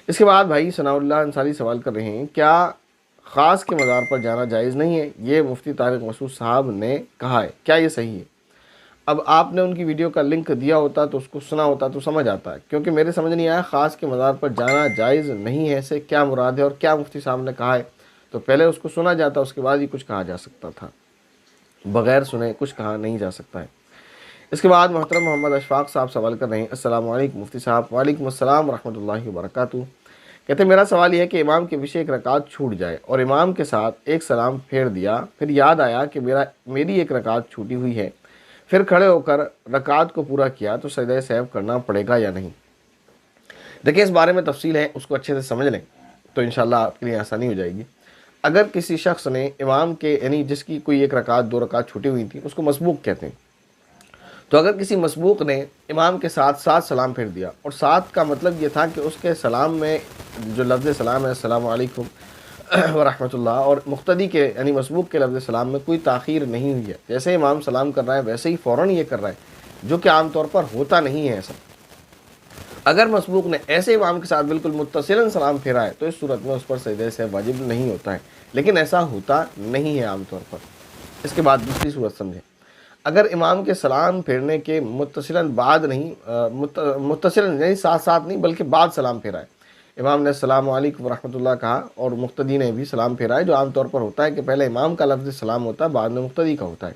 اس کے بعد بھائی ثناء اللہ انصاری سوال کر رہے ہیں، کیا خاص کے مزار پر جانا جائز نہیں ہے؟ یہ مفتی طارق مسعود صاحب نے کہا ہے، کیا یہ صحیح ہے؟ اب آپ نے ان کی ویڈیو کا لنک دیا ہوتا تو اس کو سنا ہوتا تو سمجھ آتا ہے، کیونکہ میرے سمجھ نہیں آیا خاص کے مزار پر جانا جائز نہیں ہے سے کیا مراد ہے اور کیا مفتی صاحب نے کہا ہے، تو پہلے اس کو سنا جاتا، اس کے بعد ہی کچھ کہا جا سکتا تھا، بغیر سنے کچھ کہا نہیں جا سکتا ہے۔ اس کے بعد محترم محمد اشفاق صاحب سوال کر رہے ہیں، السلام علیکم مفتی صاحب۔ وعلیکم السلام ورحمۃ اللہ وبرکاتہ۔ کہتے ہیں میرا سوال یہ ہے کہ امام کے پیچھے ایک رکعت چھوٹ جائے اور امام کے ساتھ ایک سلام پھیر دیا، پھر یاد آیا کہ میری ایک رکعت چھوٹی ہوئی ہے، پھر کھڑے ہو کر رکعت کو پورا کیا، تو سجدہ سہو کرنا پڑے گا یا نہیں؟ دیکھیں اس بارے میں تفصیل ہے، اس کو اچھے سے سمجھ لیں تو انشاءاللہ آپ کے لیے آسانی ہو جائے گی۔ اگر کسی شخص نے امام کے یعنی جس کی کوئی ایک رکعت دو رکعت چھوٹی ہوئی تھی، اس کو مسبوق کہتے ہیں، تو اگر کسی مسبوق نے امام کے ساتھ سات سلام پھیر دیا، اور سات کا مطلب یہ تھا کہ اس کے سلام میں جو لفظ سلام ہے السلام علیکم ورحمۃ اللہ، اور مقتدی کے یعنی مسبوق کے لفظ سلام میں کوئی تاخیر نہیں ہوئی ہے، جیسے امام سلام کر رہا ہے ویسے ہی فوراً یہ کر رہا ہے، جو کہ عام طور پر ہوتا نہیں ہے ایسا۔ اگر مسبوق نے ایسے امام کے ساتھ بالکل متصلاً سلام پھیرا ہے تو اس صورت میں اس پر سجدہ سہو واجب نہیں ہوتا ہے، لیکن ایسا ہوتا نہیں ہے عام طور پر۔ اس کے بعد دوسری صورت سمجھیں، اگر امام کے سلام پھیرنے کے متصلاً بعد نہیں، متصلاً یعنی ساتھ ساتھ نہیں بلکہ بعد سلام پھیرا ہے، امام نے السلام علیکم ورحمۃ اللہ کہا اور مقتدی نے بھی سلام پھیرا ہے، جو عام طور پر ہوتا ہے کہ پہلے امام کا لفظ سلام ہوتا ہے بعد میں مقتدی کا ہوتا ہے،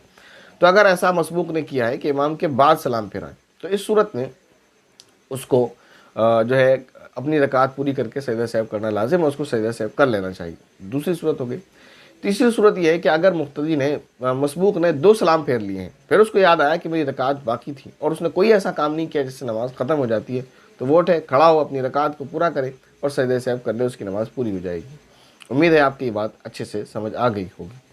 تو اگر ایسا مسبوق نے کیا ہے کہ امام کے بعد سلام پھیرا ہے، تو اس صورت میں اس کو جو ہے اپنی رکعت پوری کر کے سجدہ سہو کرنا لازم ہے، اس کو سجدہ سہو کر لینا چاہیے۔ دوسری صورت ہو گئی۔ تیسری صورت یہ ہے کہ اگر مقتدی نے مسبوق نے دو سلام پھیر لیے ہیں، پھر اس کو یاد آیا کہ میری رکعت باقی تھی اور اس نے کوئی ایسا کام نہیں کیا جس سے نماز ختم ہو جاتی ہے، تو وہ اٹھے کھڑا ہو اپنی رکعت کو پورا کرے اور سجدہ سہو کر لے، اس کی نماز پوری ہو جائے گی۔ امید ہے آپ کی یہ بات اچھے سے سمجھ آ گئی ہوگی۔